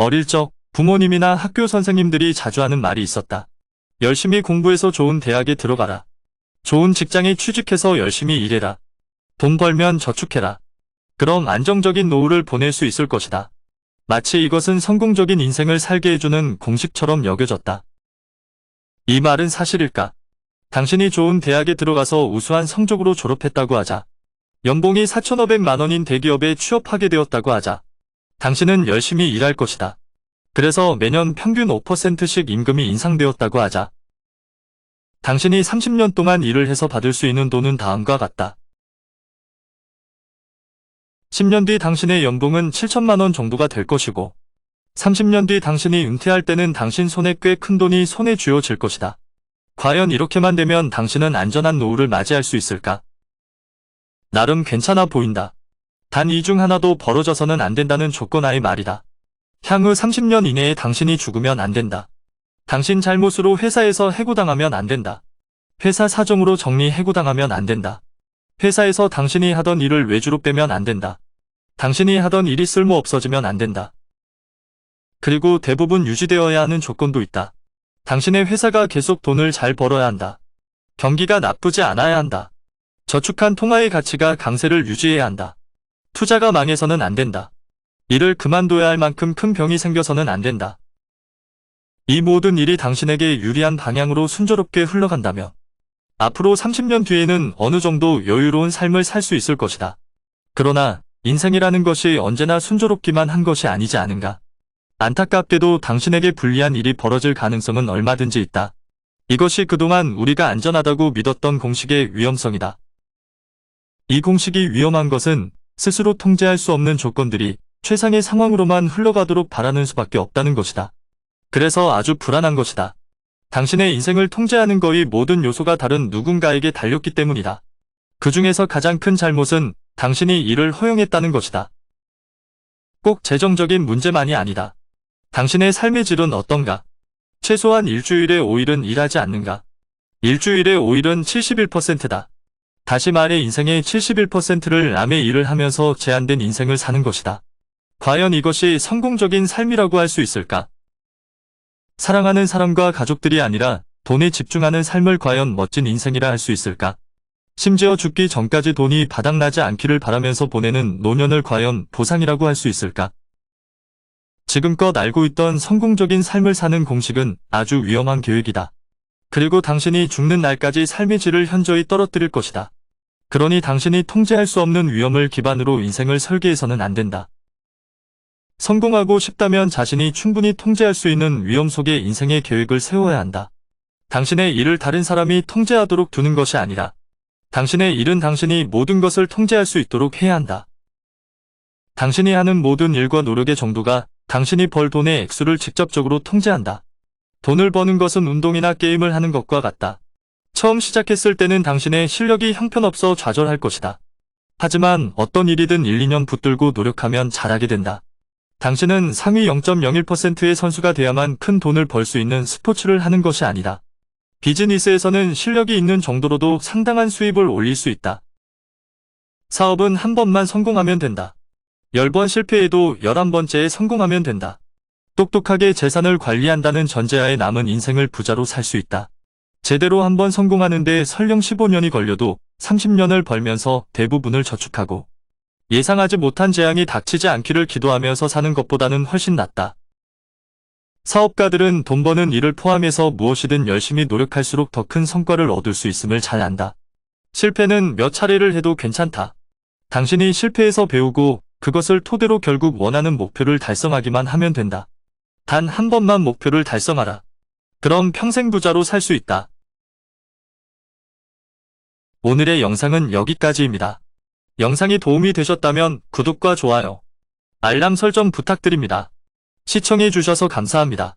어릴 적 부모님이나 학교 선생님들이 자주 하는 말이 있었다. 열심히 공부해서 좋은 대학에 들어가라. 좋은 직장에 취직해서 열심히 일해라. 돈 벌면 저축해라. 그럼 안정적인 노후를 보낼 수 있을 것이다. 마치 이것은 성공적인 인생을 살게 해주는 공식처럼 여겨졌다. 이 말은 사실일까? 당신이 좋은 대학에 들어가서 우수한 성적으로 졸업했다고 하자. 연봉이 4,500만 원인 대기업에 취업하게 되었다고 하자. 당신은 열심히 일할 것이다. 그래서 매년 평균 5%씩 임금이 인상되었다고 하자. 당신이 30년 동안 일을 해서 받을 수 있는 돈은 다음과 같다. 10년 뒤 당신의 연봉은 7천만 원 정도가 될 것이고 30년 뒤 당신이 은퇴할 때는 당신 손에 꽤 큰 돈이 손에 쥐어질 것이다. 과연 이렇게만 되면 당신은 안전한 노후를 맞이할 수 있을까? 나름 괜찮아 보인다. 단 이 중 하나도 벌어져서는 안 된다는 조건 하에 말이다. 향후 30년 이내에 당신이 죽으면 안 된다. 당신 잘못으로 회사에서 해고당하면 안 된다. 회사 사정으로 정리 해고당하면 안 된다. 회사에서 당신이 하던 일을 외주로 빼면 안 된다. 당신이 하던 일이 쓸모 없어지면 안 된다. 그리고 대부분 유지되어야 하는 조건도 있다. 당신의 회사가 계속 돈을 잘 벌어야 한다. 경기가 나쁘지 않아야 한다. 저축한 통화의 가치가 강세를 유지해야 한다. 투자가 망해서는 안 된다. 일을 그만둬야 할 만큼 큰 병이 생겨서는 안 된다. 이 모든 일이 당신에게 유리한 방향으로 순조롭게 흘러간다면 앞으로 30년 뒤에는 어느 정도 여유로운 삶을 살 수 있을 것이다. 그러나 인생이라는 것이 언제나 순조롭기만 한 것이 아니지 않은가. 안타깝게도 당신에게 불리한 일이 벌어질 가능성은 얼마든지 있다. 이것이 그동안 우리가 안전하다고 믿었던 공식의 위험성이다. 이 공식이 위험한 것은 스스로 통제할 수 없는 조건들이 최상의 상황으로만 흘러가도록 바라는 수밖에 없다는 것이다. 그래서 아주 불안한 것이다. 당신의 인생을 통제하는 거의 모든 요소가 다른 누군가에게 달렸기 때문이다. 그 중에서 가장 큰 잘못은 당신이 이를 허용했다는 것이다. 꼭 재정적인 문제만이 아니다. 당신의 삶의 질은 어떤가? 최소한 일주일에 5일은 일하지 않는가? 일주일에 5일은 71%다. 다시 말해 인생의 71%를 남의 일을 하면서 제한된 인생을 사는 것이다. 과연 이것이 성공적인 삶이라고 할 수 있을까? 사랑하는 사람과 가족들이 아니라 돈에 집중하는 삶을 과연 멋진 인생이라 할 수 있을까? 심지어 죽기 전까지 돈이 바닥나지 않기를 바라면서 보내는 노년을 과연 보상이라고 할 수 있을까? 지금껏 알고 있던 성공적인 삶을 사는 공식은 아주 위험한 계획이다. 그리고 당신이 죽는 날까지 삶의 질을 현저히 떨어뜨릴 것이다. 그러니 당신이 통제할 수 없는 위험을 기반으로 인생을 설계해서는 안 된다. 성공하고 싶다면 자신이 충분히 통제할 수 있는 위험 속에 인생의 계획을 세워야 한다. 당신의 일을 다른 사람이 통제하도록 두는 것이 아니라 당신의 일은 당신이 모든 것을 통제할 수 있도록 해야 한다. 당신이 하는 모든 일과 노력의 정도가 당신이 벌 돈의 액수를 직접적으로 통제한다. 돈을 버는 것은 운동이나 게임을 하는 것과 같다. 처음 시작했을 때는 당신의 실력이 형편없어 좌절할 것이다. 하지만 어떤 일이든 1, 2년 붙들고 노력하면 잘하게 된다. 당신은 상위 0.01%의 선수가 돼야만 큰 돈을 벌 수 있는 스포츠를 하는 것이 아니다. 비즈니스에서는 실력이 있는 정도로도 상당한 수입을 올릴 수 있다. 사업은 한 번만 성공하면 된다. 10번 실패해도 11번째에 성공하면 된다. 똑똑하게 재산을 관리한다는 전제하에 남은 인생을 부자로 살 수 있다. 제대로 한번 성공하는데 설령 15년이 걸려도 30년을 벌면서 대부분을 저축하고 예상하지 못한 재앙이 닥치지 않기를 기도하면서 사는 것보다는 훨씬 낫다. 사업가들은 돈 버는 일을 포함해서 무엇이든 열심히 노력할수록 더 큰 성과를 얻을 수 있음을 잘 안다. 실패는 몇 차례를 해도 괜찮다. 당신이 실패해서 배우고 그것을 토대로 결국 원하는 목표를 달성하기만 하면 된다. 단 한 번만 목표를 달성하라. 그럼 평생 부자로 살 수 있다. 오늘의 영상은 여기까지입니다. 영상이 도움이 되셨다면 구독과 좋아요, 알람 설정 부탁드립니다. 시청해주셔서 감사합니다.